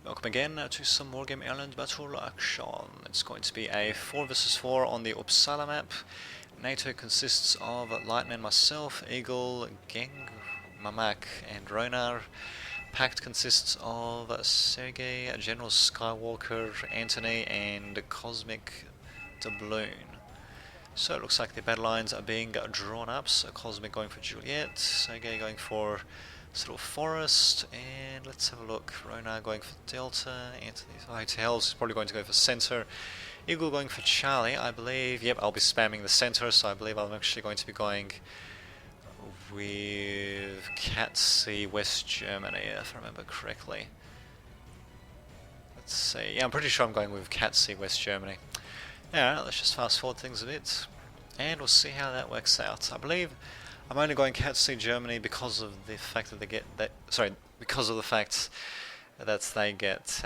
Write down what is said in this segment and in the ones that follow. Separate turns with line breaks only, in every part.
Welcome again to some Wargame Airland battle action. It's going to be a 4 vs 4 on the Uppsala map. NATO consists of Lightman, myself, Eagle, Geng, Mamak and Ronar. Pact consists of Sergey, General Skywalker, Anthony and Cosmic Doubloon. So it looks like the battle lines are being drawn up. So Cosmic going for Juliet, Sergey going for Little Forest, and let's have a look. Ronar going for Delta, Anthony's Hotels is probably going to go for Center. Eagle going for Charlie, I believe. Yep, I'll be spamming the center, so I believe I'm actually going to be going with Cat C, West Germany, if I remember correctly. Let's see. Yeah, I'm pretty sure I'm going with Cat C, West Germany. Alright, let's just fast forward things a bit, and we'll see how that works out. I believe I'm only going Cat C Germany because of the fact that they get that. Sorry, because of the fact that they get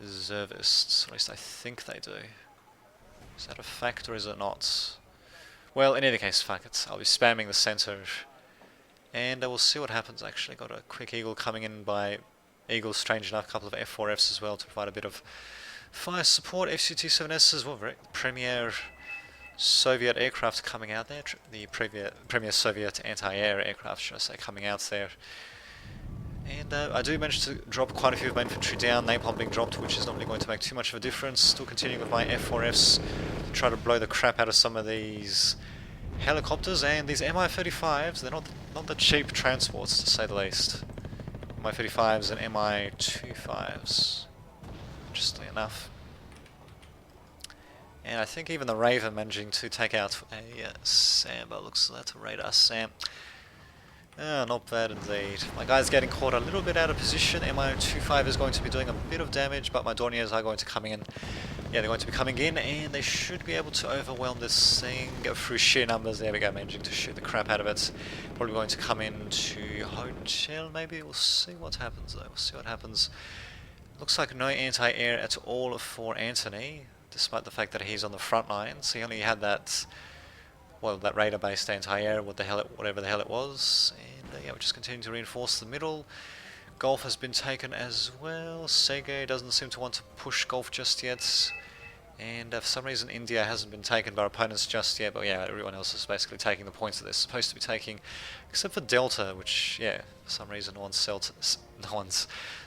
reservists. At least I think they do. Is that a fact or is it not? Well, in any case, fuck it. I'll be spamming the center, and we'll see what happens. Actually, got a quick Eagle coming in by Eagle. Strange enough, a couple of F4Fs as well to provide a bit of fire support. FC-27S as well. Premier Soviet aircraft coming out there, the Premier Soviet anti-air aircraft, should I say, coming out there. And I do manage to drop quite a few of my infantry down, napalm being dropped, which is not really going to make too much of a difference. Still continuing with my F4Fs to try to blow the crap out of some of these helicopters, and these Mi-35s, they're not the cheap transports, to say the least. Mi-35s and Mi-25s, interestingly enough. And I think even the Raven managing to take out a SAM, but looks like a radar SAM. Not bad indeed. My guy's getting caught a little bit out of position. Mi-25 is going to be doing a bit of damage, but my Dorniers are going to come in. Yeah, they're going to be coming in, and they should be able to overwhelm this thing through sheer numbers. There we go, managing to shoot the crap out of it. Probably going to come into Hotel, maybe. We'll see what happens, though. We'll see what happens. Looks like no anti-air at all for Anthony, despite the fact that he's on the front lines. He only had that, well, that radar-based anti-air, whatever the hell it was. And yeah, we're just continuing to reinforce the middle. Golf has been taken as well. Sergey doesn't seem to want to push Golf just yet. And for some reason India hasn't been taken by our opponents just yet, but yeah, everyone else is basically taking the points that they're supposed to be taking, except for Delta, which, yeah, for some reason no one's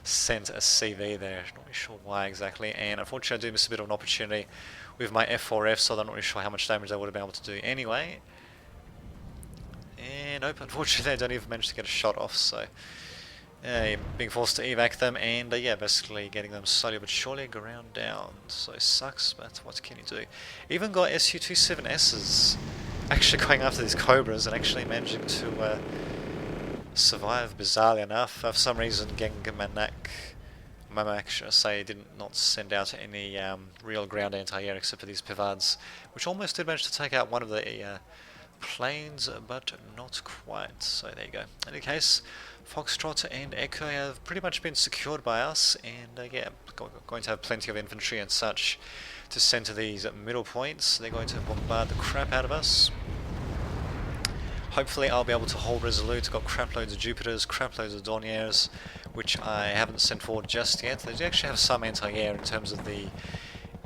sent a CV there. Not really sure why exactly, and unfortunately I do miss a bit of an opportunity with my F4F, so I'm not really sure how much damage I would have been able to do anyway. And nope, unfortunately I don't even manage to get a shot off, so being forced to evac them, and yeah, basically getting them slowly but surely ground down. So it sucks, but what can you do? Even got Su-27Ss actually going after these Cobras and actually managing to survive, bizarrely enough. For some reason, Mamak, should I say, did not send out any real ground anti-air except for these Pivards, which almost did manage to take out one of the planes, but not quite. So there you go. In any case, Foxtrot and Echo have pretty much been secured by us, and yeah, going to have plenty of infantry and such to center these middle points. They're going to bombard the crap out of us. Hopefully I'll be able to hold resolute. Got crap loads of Jupiters, crap loads of Dorniers, which I haven't sent forward just yet. They do actually have some anti-air in terms of the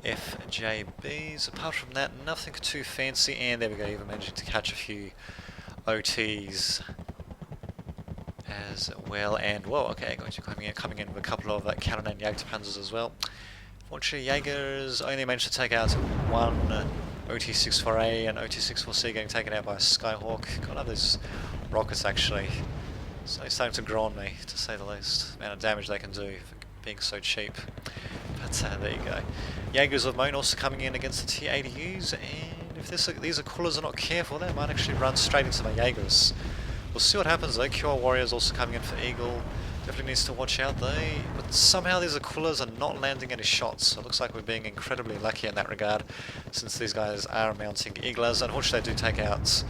FJBs. Apart from that, nothing too fancy, and there we go, even managing to catch a few OTs as well. And whoa, okay, going to be coming in with a couple of Cannon Jagdpanzers as well. Fortunately, Jaegers only managed to take out one OT-64A and OT-64C getting taken out by a Skyhawk. Got others rockets actually, so they're starting to grow on me, to say the least. The amount of damage they can do for being so cheap. But there you go. Jaegers of Moan also coming in against the T-80Us, and if these Akulas are not careful, they might actually run straight into my Jaegers. We'll see what happens though. QR Warriors also coming in for Eagle. Definitely needs to watch out though. But somehow these Akulas are not landing any shots. So it looks like we're being incredibly lucky in that regard, since these guys are mounting Eagles. Unfortunately they do take out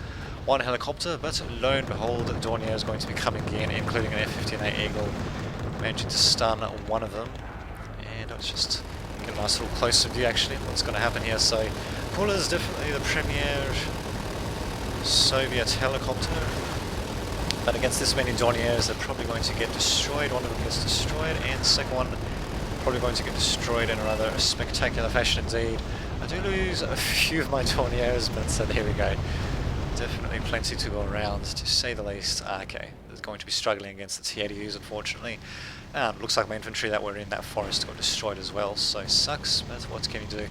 one helicopter, but lo and behold, Dornier is going to be coming in, including an F-15A Eagle, managing to stun one of them. And let's just get a nice little closer view actually of what's going to happen here. So Akula is definitely the premier Soviet helicopter. But against this many Dorniers, they're probably going to get destroyed. One of them gets destroyed, and the second one probably going to get destroyed in a rather spectacular fashion indeed. I do lose a few of my Dorniers, but there we go. Definitely plenty to go around, to say the least. Okay, they're going to be struggling against the TADUs, unfortunately. Looks like my infantry that were in that forest got destroyed as well, so sucks, but what can you do?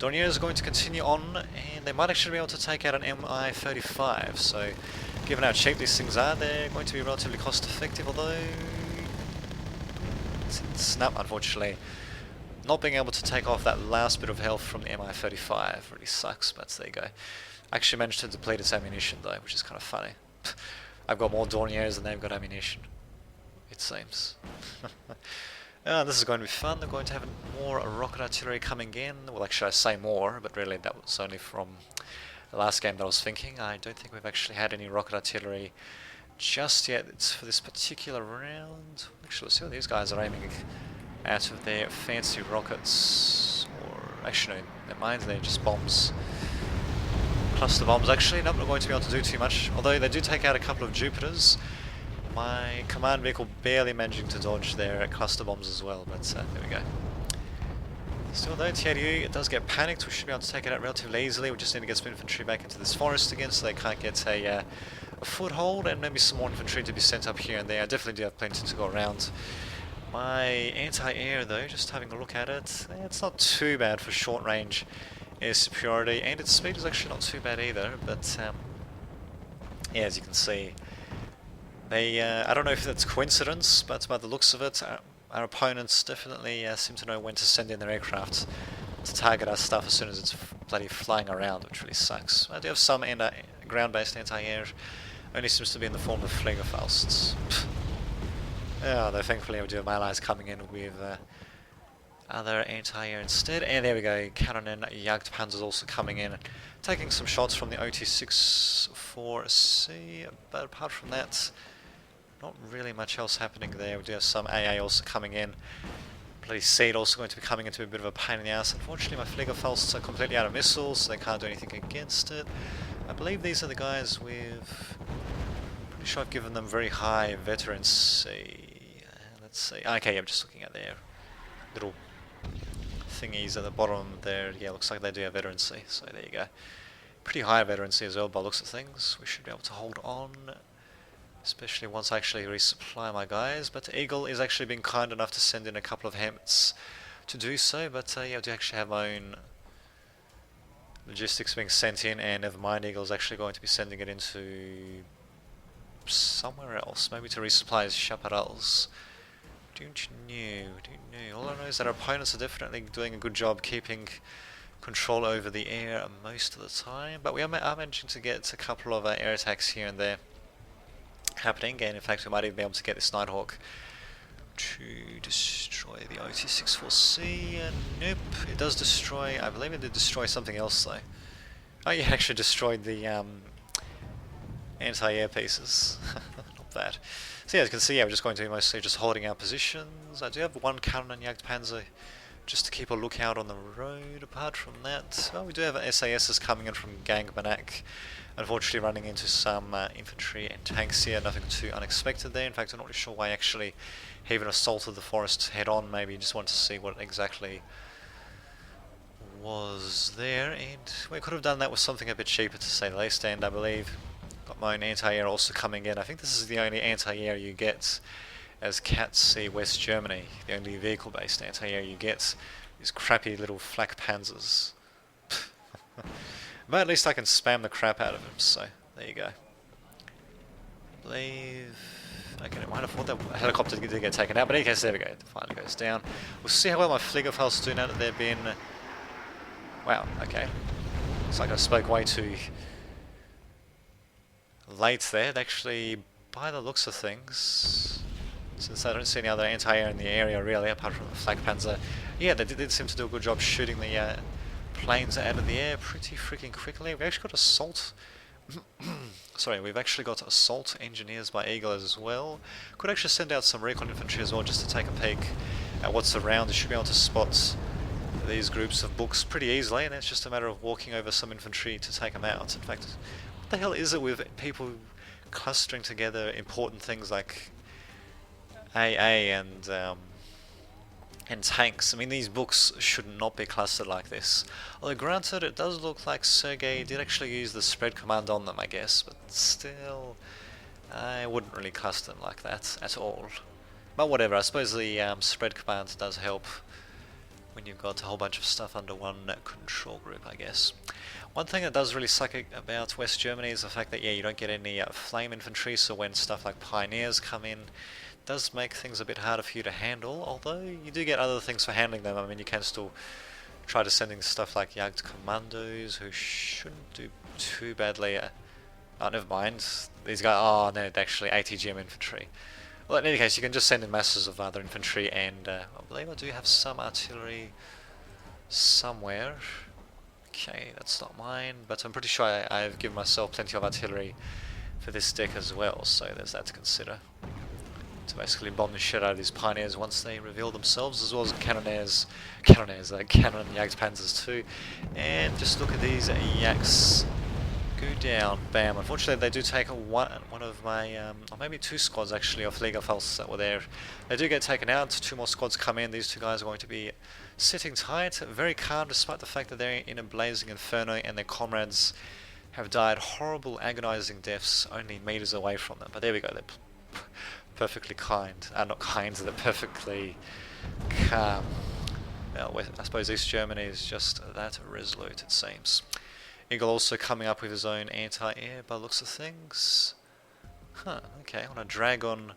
Dorniers are going to continue on, and they might actually be able to take out an MI-35, so given how cheap these things are, they're going to be relatively cost effective, although it's not, unfortunately. Not being able to take off that last bit of health from the MI-35 really sucks, but there you go. I actually managed to deplete its ammunition though, which is kind of funny. I've got more Dorniers than they've got ammunition, it seems. This is going to be fun. They're going to have more rocket artillery coming in. Well, actually I say more, but really that was only from the last game that I was thinking. I don't think we've actually had any rocket artillery just yet. It's for this particular round. Actually, let's see what these guys are aiming out of their fancy rockets. Or actually no, their mines, they're just bombs. Cluster bombs. Actually, not going to be able to do too much, although they do take out a couple of Jupiters. My command vehicle barely managing to dodge their cluster bombs as well, but there we go. Still though, TADU, it does get panicked. We should be able to take it out relatively easily. We just need to get some infantry back into this forest again so they can't get a foothold, and maybe some more infantry to be sent up here and there. I definitely do have plenty to go around. My anti-air though, just having a look at it, it's not too bad for short range air superiority, and its speed is actually not too bad either, but yeah, as you can see, they, I don't know if that's coincidence, but by the looks of it, our opponents definitely seem to know when to send in their aircraft to target our stuff as soon as it's bloody flying around, which really sucks. I do have some ground-based anti-air, only seems to be in the form of Fliegerfausts. Oh, though thankfully we do have my allies coming in with other anti-air instead, and there we go, cannon and Jagdpanzers also coming in, taking some shots from the OT-64C, but apart from that, not really much else happening there. We do have some AA also coming in. Bloody Seed also going to be coming into a bit of a pain in the ass. Unfortunately my Fliegerfausts are completely out of missiles, so they can't do anything against it. I believe these are the guys with, pretty sure I've given them very high veterancy. Let's see, okay, I'm just looking at their little thingies at the bottom there. Yeah, looks like they do have veterancy, so there you go. Pretty high veterancy as well by looks of things. We should be able to hold on, especially once I actually resupply my guys. But Eagle is actually being kind enough to send in a couple of Hemets to do so, but yeah, I do actually have my own logistics being sent in, and never mind, Eagle's actually going to be sending it into somewhere else, maybe to resupply his chaparrals. Don't know. All I know is that our opponents are definitely doing a good job keeping control over the air most of the time, but we are managing to get a couple of air attacks here and there happening, and in fact we might even be able to get this Nighthawk to destroy the OT-64C. Nope, it does destroy, I believe it did destroy something else though. Oh yeah, it actually destroyed the anti-air pieces. Not bad. So yeah, as you can see, yeah, we're just going to be mostly just holding our positions. I do have one cannon and Jagdpanzer just to keep a lookout on the road. Apart from that, well, we do have SASs coming in from Gangbanak. Unfortunately running into some infantry and tanks here, nothing too unexpected there. In fact, I'm not really sure why actually he even assaulted the forest head on. Maybe he just wanted to see what exactly was there, and we could have done that with something a bit cheaper to say the least, and I believe got my own anti-air also coming in. I think this is the only anti-air you get as Cat C West Germany. The only vehicle-based anti-air you get is crappy little flak panzers. But at least I can spam the crap out of him, so there you go. I believe... okay, I might have thought that helicopter did get taken out, but in any case, there we go, it finally goes down. We'll see how well my Fliegerfausts do now that they've been... wow, okay. Looks like I spoke way too late there. They actually, by the looks of things, since I don't see any other anti-air in the area really, apart from the Flak Panzer, yeah, they did seem to do a good job shooting the planes out of the air pretty freaking quickly. We've actually got assault... sorry, we've actually got assault engineers by Eagle as well. Could actually send out some recon infantry as well just to take a peek at what's around. You should be able to spot these groups of books pretty easily, and it's just a matter of walking over some infantry to take them out. In fact, what the hell is it with people clustering together important things like AA and tanks. I mean, these books should not be clustered like this. Although granted, it does look like Sergei did actually use the spread command on them, I guess, but still, I wouldn't really cluster them like that at all. But whatever, I suppose the spread command does help when you've got a whole bunch of stuff under one control group, I guess. One thing that does really suck about West Germany is the fact that, yeah, you don't get any flame infantry, so when stuff like pioneers come in, does make things a bit harder for you to handle, although you do get other things for handling them. I mean, you can still try to send in stuff like Jagd Commandos, who shouldn't do too badly. Oh, never mind. These guys, oh no, they're actually ATGM infantry. Well, in any case, you can just send in masses of other infantry, and I believe I do have some artillery somewhere. Okay, that's not mine, but I'm pretty sure I've given myself plenty of artillery for this deck as well, so there's that to consider. To basically bomb the shit out of these pioneers once they reveal themselves, as well as cannon Jagdpanzers too. And just look at these yaks go down, bam. Unfortunately, they do take one of my, or maybe two squads actually of Legerfels that were there. They do get taken out, two more squads come in. These two guys are going to be sitting tight, very calm despite the fact that they're in a blazing inferno and their comrades have died horrible, agonizing deaths only meters away from them. But there we go, they're perfectly kind. Not kind, they're perfectly calm. Well, I suppose East Germany is just that resolute, it seems. Eagle also coming up with his own anti-air by the looks of things. Huh, okay, on a Dragon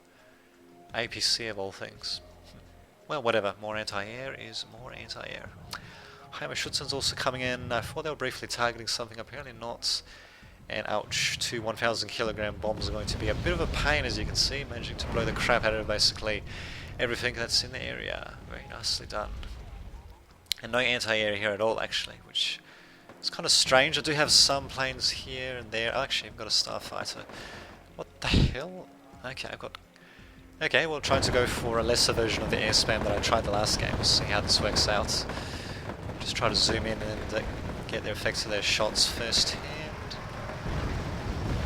APC of all things. Well, whatever, more anti-air is more anti-air. Heimerschützen's also coming in. I thought they were briefly targeting something, apparently not. And ouch, 2 1,000 kilogram bombs are going to be a bit of a pain, as you can see, managing to blow the crap out of basically everything that's in the area. Very nicely done. And no anti-air here at all, actually, which is kind of strange. I do have some planes here and there. Oh, actually, I've got a starfighter. What the hell? Okay, I've got... Okay, well, trying to go for a lesser version of the air spam that I tried the last game. We'll see how this works out. Just try to zoom in and get the effects of their shots firsthand.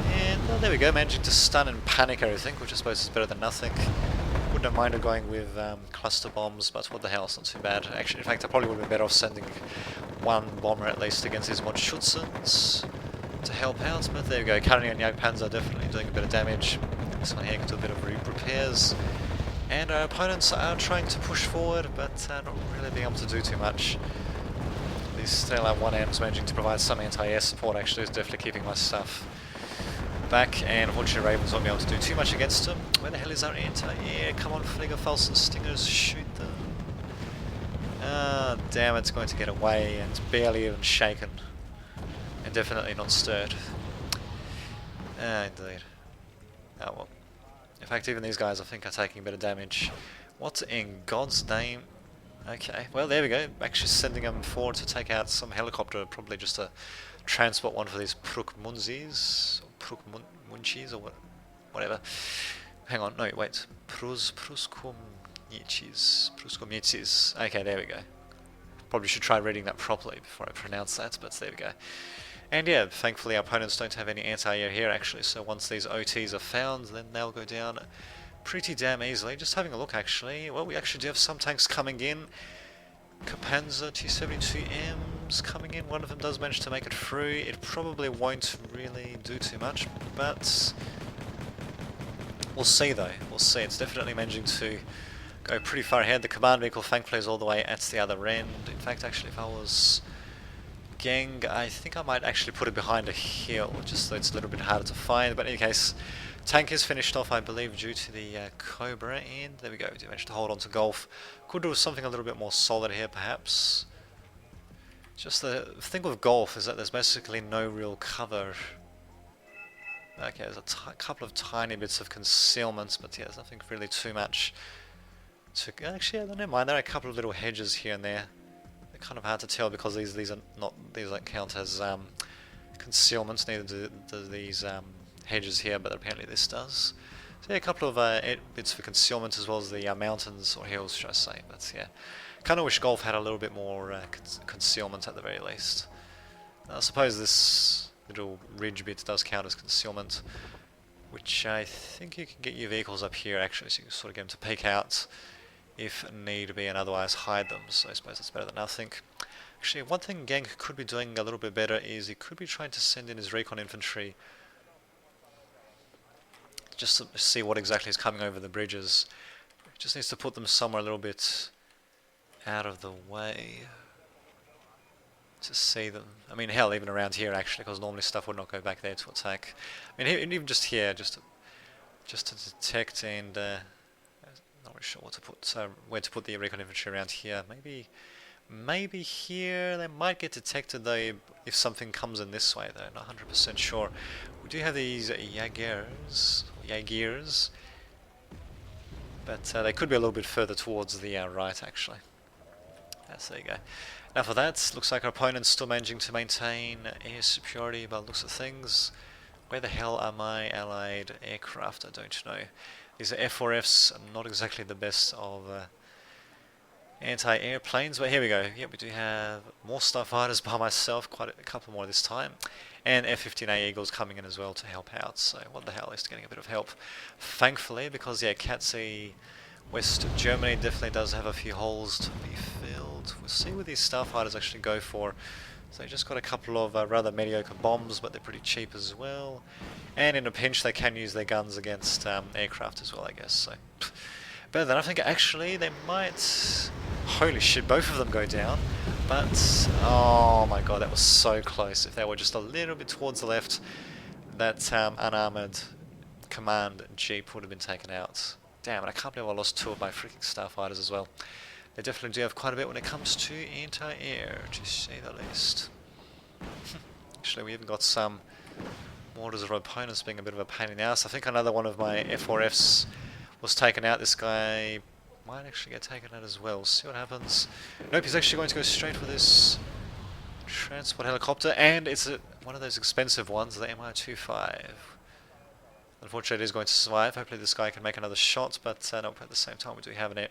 And well, there we go, managing to stun and panic everything, which I suppose is better than nothing. Wouldn't have minded going with cluster bombs, but what the hell, it's not too bad. Actually, in fact, I probably would have been better off sending one bomber at least against these mod Schutzens to help out. But there we go, Cannon and Jagdpanzer are definitely doing a bit of damage. This one here can do a bit of repairs. And our opponents are trying to push forward, but not really being able to do too much. These still at one end is managing to provide some anti-air support, actually, is definitely keeping my stuff back, and unfortunately Ravens won't be able to do too much against them. Where the hell is our anti-air? Come on, Fliegerfels and Stingers, shoot them. Ah, damn, it's going to get away, and it's barely even shaken. And definitely not stirred. Ah, indeed. Oh well. In fact, even these guys I think are taking a bit of damage. What in God's name? Okay, well there we go. Actually sending them forward to take out some helicopter, probably just to transport one for these Prukmunzis, or Prukmunchis, or whatever. Hang on, no, wait. Pruskumnichis. Okay, there we go. Probably should try reading that properly before I pronounce that, but there we go. And yeah, thankfully our opponents don't have any anti-air here actually, so once these OTs are found, then they'll go down pretty damn easily. Just having a look actually, well, we actually do have some tanks coming in. Kapanzer T-72Ms coming in, one of them does manage to make it through. It probably won't really do too much, but we'll see though, we'll see. It's definitely managing to go pretty far ahead. The command vehicle thankfully is all the way at the other end. In fact, actually, if I was Gang, I think I might actually put it behind a hill, just so it's a little bit harder to find. But in any case, tank is finished off, I believe, due to the Cobra, and there we go, we managed to hold on to Golf. Could do something a little bit more solid here, perhaps. Just the thing with Golf is that there's basically no real cover. Okay, there's a couple of tiny bits of concealment, but yeah, there's nothing really too much to... Actually, yeah, never mind, there are a couple of little hedges here and there. They're kind of hard to tell because these are not, these don't count as concealments, neither do these hedges here, but apparently this does. So yeah, a couple of bits for concealment as well as the mountains, or hills should I say, but yeah. Kind of wish Golf had a little bit more concealment at the very least. I suppose this little ridge bit does count as concealment. which I think you can get your vehicles up here actually, so you can sort of get them to peek out if need be and otherwise hide them, so I suppose that's better than nothing. Actually, one thing Genk could be doing a little bit better is he could be trying to send in his recon infantry just to see what exactly is coming over the bridges. He just needs to put them somewhere a little bit out of the way to see them. I mean, hell, even around here actually, because normally stuff would not go back there to attack. I mean, even just here, just to detect and not really sure what to put, where to put the recon infantry around here. Maybe here they might get detected though if something comes in this way though. Not 100% sure. We do have these Jaegers, but they could be a little bit further towards the right actually. Yes, there you go. Now for that, looks like our opponent's still managing to maintain air superiority by the looks of things. Where the hell are my allied aircraft? I don't know. These are F4Fs, not exactly the best of anti-airplanes, but here we go. Yeah, we do have more starfighters by myself, quite a couple more this time, and F-15A Eagles coming in as well to help out. So what the hell, is getting a bit of help, thankfully, because yeah, Catsy West Germany definitely does have a few holes to be filled. We'll see what these starfighters actually go for. So they just got a couple of rather mediocre bombs, but they're pretty cheap as well. And in a pinch, they can use their guns against aircraft as well, I guess. So better than I think. Actually, they might. Holy shit! Both of them go down. But oh my god, that was so close. If they were just a little bit towards the left, that unarmored command jeep would have been taken out. Damn, and I can't believe I lost 2 of my freaking starfighters as well. They definitely do have quite a bit when it comes to anti-air, to say the least. Actually, we even got some mortars of our opponents being a bit of a pain in the ass. I think another one of my F4Fs was taken out. This guy might actually get taken out as well. See what happens. Nope, he's actually going to go straight for this transport helicopter, and it's one of those expensive ones, the Mi-25. Unfortunately, it is going to survive. Hopefully this guy can make another shot, but nope, at the same time we do have an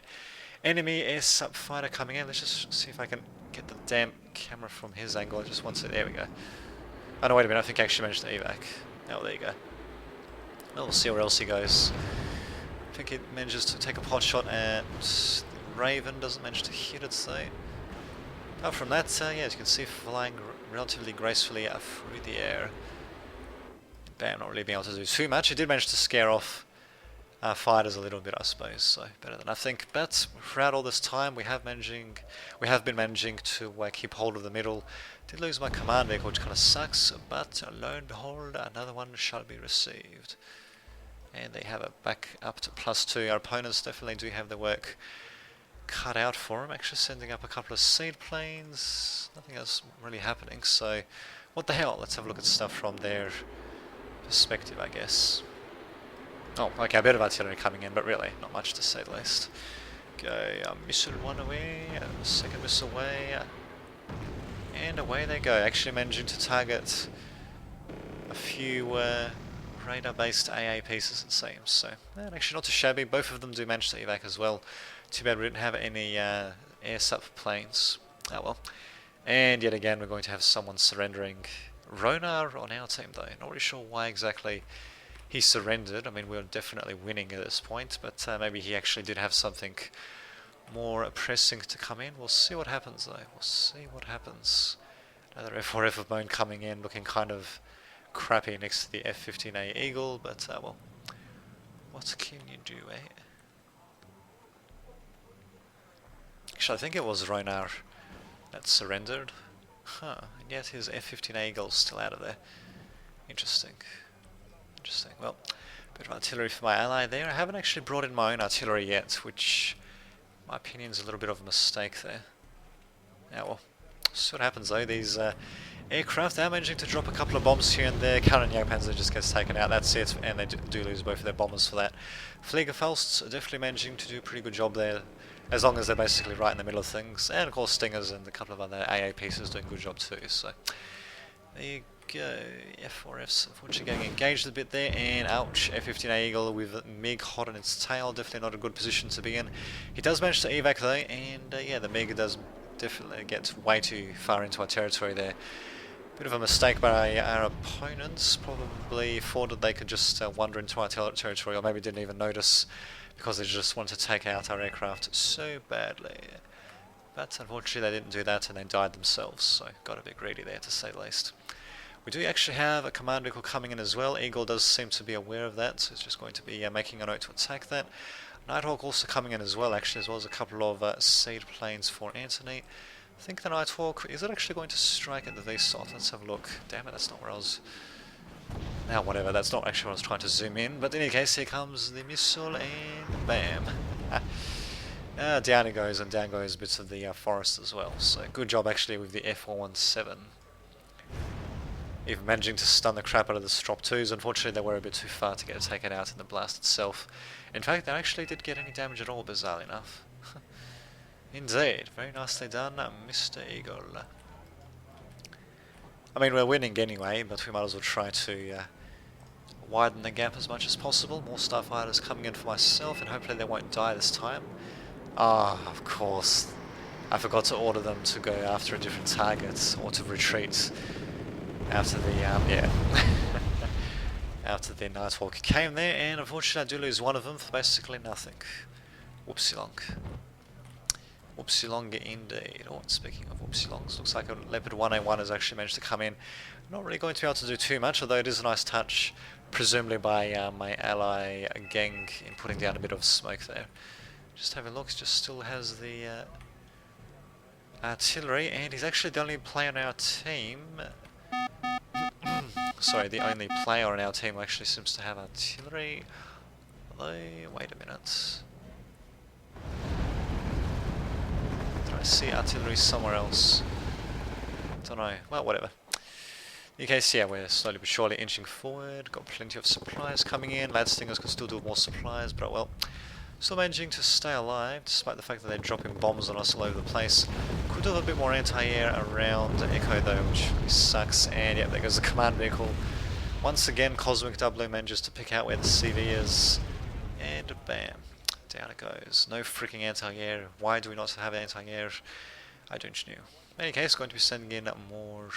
enemy air sub fighter coming in. Let's just see if I can get the damn camera from his angle. I just want to... There we go. Oh no, wait a minute, I think I actually managed to evac. Oh, there you go. Well, we'll see where else he goes. I think it manages to take a pot shot at the Raven, doesn't manage to hit it though. Apart from that, yeah, as you can see, flying relatively gracefully through the air. Bam, not really being able to do too much. It did manage to scare off our fighters a little bit, I suppose, so better than nothing. But throughout all this time, we have been managing to keep hold of the middle. Did lose my command vehicle, which kind of sucks, but lo and behold, another one shall be received. And they have it back up to +2. Our opponents definitely do have their work cut out for them. Actually sending up a couple of seed planes. Nothing else really happening, so what the hell? Let's have a look at stuff from their perspective, I guess. Oh, okay, a bit of artillery coming in, but really, not much to say the least. Okay, missile 1 away, second missile away, and away they go. Actually managing to target a few radar-based AA pieces, it seems. So, actually not too shabby. Both of them do manage to evac as well. Too bad we didn't have any air sup planes. Oh well. And yet again, we're going to have someone surrendering. Ronar on our team, though. Not really sure why exactly he surrendered. I mean, we're definitely winning at this point, but maybe he actually did have something more pressing to come in. We'll see what happens, though. We'll see what happens. Another F4F of mine coming in, looking kind of crappy next to the F-15A Eagle, but well, what can you do, eh? Actually, I think it was Ronar that surrendered. Huh, and yet his F-15A Eagle's still out of there. Interesting. Interesting. Well, a bit of artillery for my ally there. I haven't actually brought in my own artillery yet, which, in my opinion, is a little bit of a mistake there. Now, well, see what happens though. These aircraft are managing to drop a couple of bombs here and there. Current Jagdpanzer just gets taken out, that's it, and they do lose both of their bombers for that. Fliegerfaust are definitely managing to do a pretty good job there, as long as they're basically right in the middle of things. And of course Stingers and a couple of other AA pieces doing a good job too, so there you go. F4Fs unfortunately getting engaged a bit there, and ouch, F-15A Eagle with MiG hot on its tail, definitely not a good position to be in. He does manage to evac though, and yeah, the MiG does definitely get way too far into our territory there. Bit of a mistake by our opponents. Probably thought that they could just wander into our territory, or maybe didn't even notice because they just wanted to take out our aircraft so badly. But unfortunately they didn't do that and they died themselves, so got a bit greedy there to say the least. We do actually have a command vehicle coming in as well. Eagle does seem to be aware of that, so it's just going to be making a note to attack that. Nighthawk also coming in as well, actually, as well as a couple of seed planes for Anthony. I think the Nighthawk, is it actually going to strike at the VSOT? Let's have a look. Damn it, that's not where I was... Now, whatever, that's not actually what I was trying to zoom in. But in any case, here comes the missile, and bam. Down it goes, and down goes bits of the forest as well. So good job actually with the F-417. Even managing to stun the crap out of the Strop 2s. Unfortunately they were a bit too far to get it taken out in the blast itself. In fact they actually did get any damage at all, bizarrely enough. Indeed, very nicely done, Mr. Eagle. I mean, we're winning anyway, but we might as well try to widen the gap as much as possible. More starfighters coming in for myself, and hopefully they won't die this time. Ah, of course. I forgot to order them to go after a different target, or to retreat after the, yeah. After the Nighthawk came there, and unfortunately I do lose one of them for basically nothing. Whoopsie-long. Whoopsie-long indeed. Oh, speaking of whoopsie-longs, looks like a Leopard 1A1 has actually managed to come in. Not really going to be able to do too much, although it is a nice touch, presumably by my ally gang in putting down a bit of smoke there. Just have a look, just still has the artillery, and he's actually the only player on our team. Sorry, the only player on our team who actually seems to have artillery. Although, wait a minute. Did I see artillery somewhere else? Don't know. Well, whatever. In case, yeah, we're slowly but surely inching forward. Got plenty of supplies coming in. Lad Stingers can still do more supplies, but well. Still managing to stay alive, despite the fact that they're dropping bombs on us all over the place. Could have a bit more anti-air around Echo though, which really sucks. And yeah, there goes the command vehicle. Once again, Cosmic W manages to pick out where the CV is. And bam, down it goes. No freaking anti-air. Why do we not have anti-air? I don't know. In any case, going to be sending in more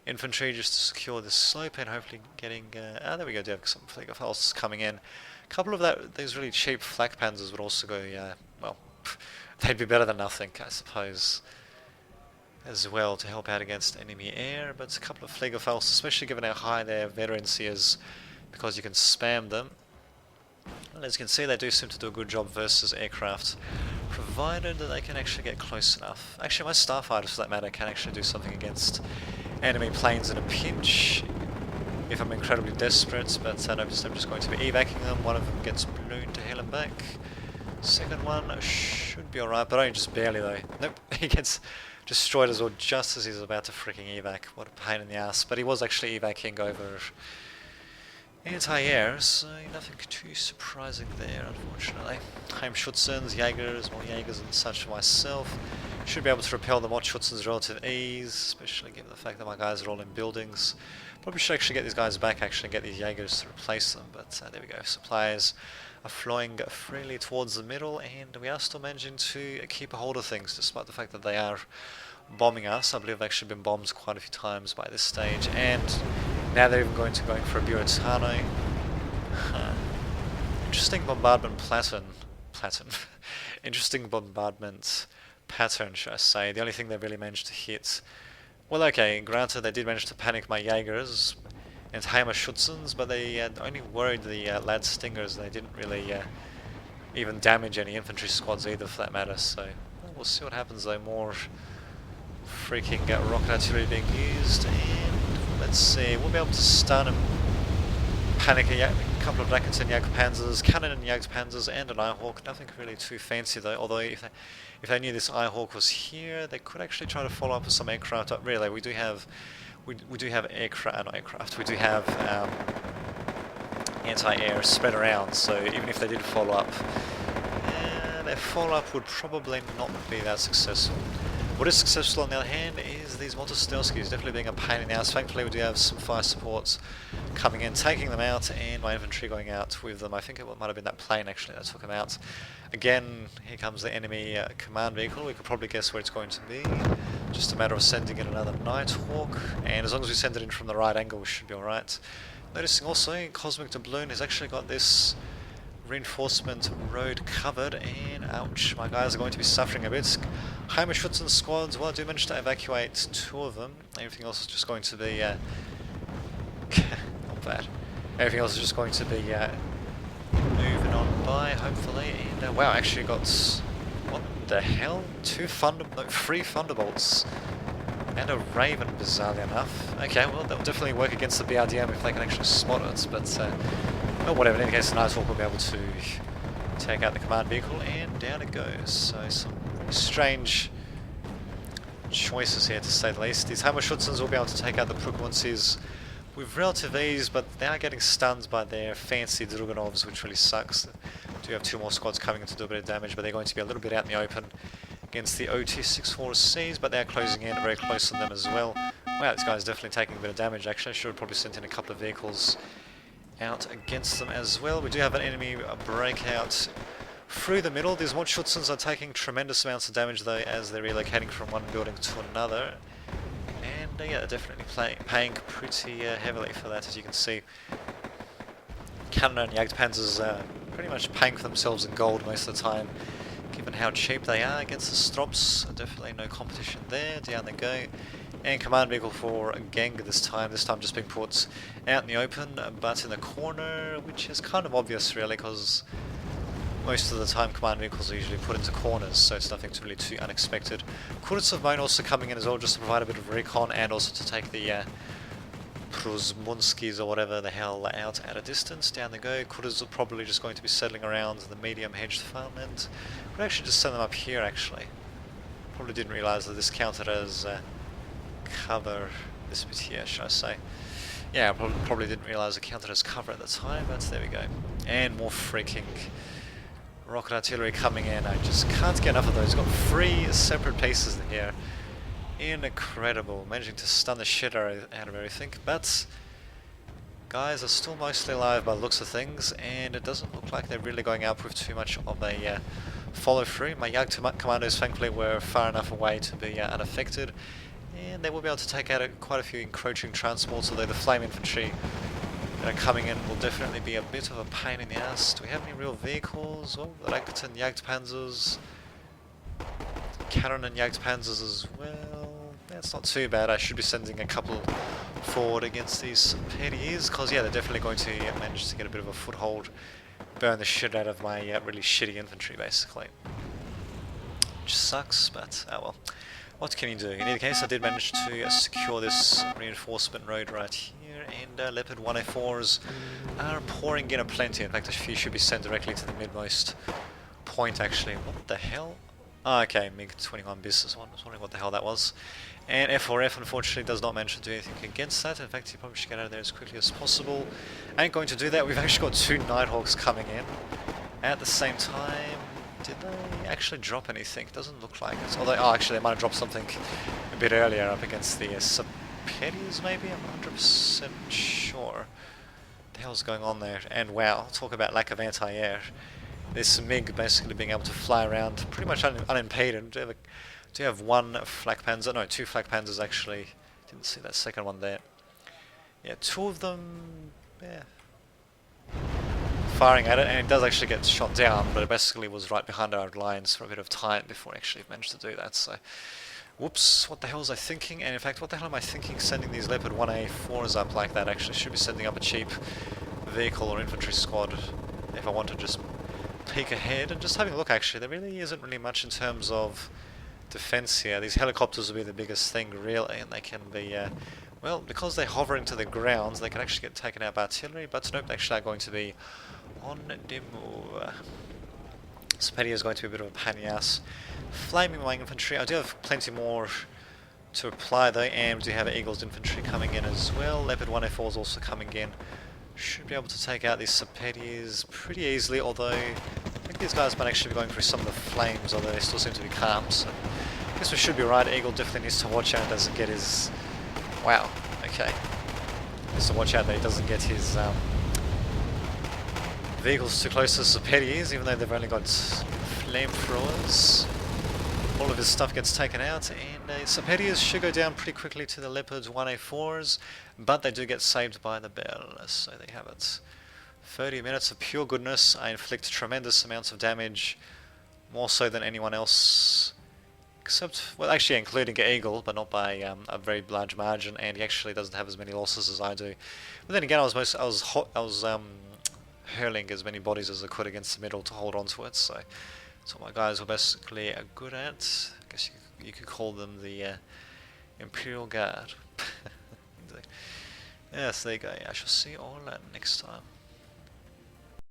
infantry just to secure this slope and hopefully getting... there we go, do have some Flieger Faustus coming in. A couple of those really cheap flak panzers would also go, well, they'd be better than nothing, I suppose, as well, to help out against enemy air. But a couple of Flieger Faustus, especially given how high their veterancy is, because you can spam them. And as you can see, they do seem to do a good job versus aircraft, provided that they can actually get close enough. Actually, my starfighters, for that matter, can actually do something against enemy planes in a pinch, if I'm incredibly desperate, but I'm just going to be evacuating them. One of them gets ballooned to hell and back. Second one should be alright, but only just barely though. Nope, he gets destroyed as well just as he's about to freaking evac. What a pain in the ass. But he was actually evacuating over anti-air, so nothing too surprising there, unfortunately. Heimschutzens, Jaegers, more Jaegers and such for myself. Should be able to repel the Mottschutzens relative ease, especially given the fact that my guys are all in buildings. Probably should actually get these guys back, actually get these Jaegers to replace them, but there we go. Supplies are flowing freely towards the middle, and we are still managing to keep a hold of things, despite the fact that they are bombing us. I believe they've actually been bombed quite a few times by this stage, and now they're even going for a Buratano. Interesting bombardment pattern. Interesting bombardment pattern, should I say. The only thing they really managed to hit... Well, okay, granted they did manage to panic my Jaegers and Heimschutzens, but they only worried the Lad Stingers. They didn't really even damage any infantry squads either, for that matter, so well, we'll see what happens though. More freaking rocket artillery being used, and let's see, we'll be able to stun and panic a couple of Raketen Jagdpanzers, Cannon and Jagdpanzers, and an Eyehawk. Nothing really too fancy though, although if they knew this Eyehawk was here, they could actually try to follow up with some aircraft. Really, we do have aircraft. We do have anti-air spread around. So even if they did follow up, their follow-up would probably not be that successful. What is successful on the other hand is these Montestelskis definitely being a pain in the ass. Thankfully we do have some fire supports coming in, taking them out, and my infantry going out with them. I think it might have been that plane actually that took them out. Again, here comes the enemy command vehicle. We could probably guess where it's going to be. Just a matter of sending in another Nighthawk, and as long as we send it in from the right angle we should be alright. Noticing also Cosmic Doubloon has actually got this reinforcement road covered, and ouch, my guys are going to be suffering a bit. Heimerschützen squads, well, I do manage to evacuate 2 of them. Everything else is just going to be not bad. Everything else is just going to be moving on by, hopefully. And wow, actually got, what the hell, 3 Thunderbolts and a Raven, bizarrely enough. Okay, well, that'll definitely work against the BRDM if they can actually spot it, but well, whatever. In any case, the Nighthawk will be able to take out the command vehicle, and down it goes. So some really strange choices here, to say the least. These Hammerschützens will be able to take out the Prukwencies with relative ease, but they are getting stunned by their fancy Druganovs, which really sucks. They do have 2 more squads coming in to do a bit of damage, but they're going to be a little bit out in the open against the OT-64Cs, but they're closing in very close on them as well. Wow, this guy's definitely taking a bit of damage actually. I should have probably sent in a couple of vehicles out against them as well. We do have an enemy breakout through the middle. These Mordschützens are taking tremendous amounts of damage though as they're relocating from one building to another. And yeah, they're definitely paying pretty heavily for that, as you can see. Cannon and Jagdpanzers are pretty much paying for themselves in gold most of the time, given how cheap they are against the Strops. Definitely no competition there. Down they go. And command vehicle for Genga this time just being put out in the open, but in the corner, which is kind of obvious really, because most of the time command vehicles are usually put into corners, so it's nothing really too unexpected. Kuznetsov Mine also coming in as well, just to provide a bit of recon, and also to take the Prusmunskis or whatever the hell out at a distance. Down they go. Kudas are probably just going to be settling around the medium hedged farmland. We'd actually just send them up here actually. Probably didn't realise that this counted as cover, this bit here, should I say. Yeah, I probably didn't realise it counted as cover at the time, but there we go. And more freaking rocket artillery coming in. I just can't get enough of those. Got 3 separate pieces here. Incredible. Managing to stun the shit out of everything, but guys are still mostly alive by the looks of things, and it doesn't look like they're really going up with too much of a follow through. My Jagd commandos thankfully were far enough away to be unaffected, and they will be able to take out quite a few encroaching transports, although the flame infantry that are coming in will definitely be a bit of a pain in the ass. Do we have any real vehicles? Well, the Raketen Jagdpanzers, Cannon and Jagdpanzers as well. That's not too bad. I should be sending a couple forward against these petties, because yeah, they're definitely going to manage to get a bit of a foothold, burn the shit out of my really shitty infantry basically. Which sucks, but oh well. What can you do? In any case, I did manage to secure this reinforcement road right here, and Leopard 1A4s are pouring in aplenty. In fact, a few should be sent directly to the midmost point actually. What the hell? Oh, okay, MiG-21 business one. I was wondering what the hell that was. And F4F unfortunately does not manage to do anything against that. In fact, he probably should get out of there as quickly as possible. Ain't going to do that. We've actually got 2 Nighthawks coming in at the same time. Did they actually drop anything? Doesn't look like it. Although, oh, actually, they might have dropped something a bit earlier up against the Sapedis, maybe? I'm not 100% sure. What the hell's going on there? And wow, talk about lack of anti-air. This MiG basically being able to fly around pretty much unimpeded. Do you have 1 flak panzer? No, 2 flak panzers actually. Didn't see that second one there. Yeah, 2 of them. Yeah. Firing at it, and it does actually get shot down, but it basically was right behind our lines for a bit of time before it actually managed to do that. So, whoops, what the hell was I thinking? And in fact, what the hell am I thinking sending these Leopard 1A4s up like that? Actually, should be sending up a cheap vehicle or infantry squad if I want to just peek ahead and just having a look. Actually, there really isn't really much in terms of defense here. These helicopters will be the biggest thing really, and they can be well, because they're hovering to the ground, they can actually get taken out by artillery, but nope, they actually are going to be on the move. Spedia is going to be a bit of a pain in the ass. Flaming my infantry. I do have plenty more to apply though, and we do have Eagle's infantry coming in as well. Leopard 1A4 is also coming in. Should be able to take out these Sapedis pretty easily, although I think these guys might actually be going through some of the flames, although they still seem to be calm, so Guess we should be right. Eagle definitely needs to watch out and doesn't get his... Wow, okay. Needs to watch out that he doesn't get his vehicles too close to the Serpedies, even though they've only got flamethrowers. All of his stuff gets taken out, and Serpedias should go down pretty quickly to the Leopard's 1A4s, but they do get saved by the Bell, so there you have it. 30 minutes of pure goodness. I inflict tremendous amounts of damage, more so than anyone else. Except, well, actually including Eagle, but not by a very large margin, and he actually doesn't have as many losses as I do. But then again, I was hurling as many bodies as I could against the middle to hold on to it, so that's what my guys were basically good at. I guess you could call them the Imperial Guard. Yes, there you go. I shall see you all next time.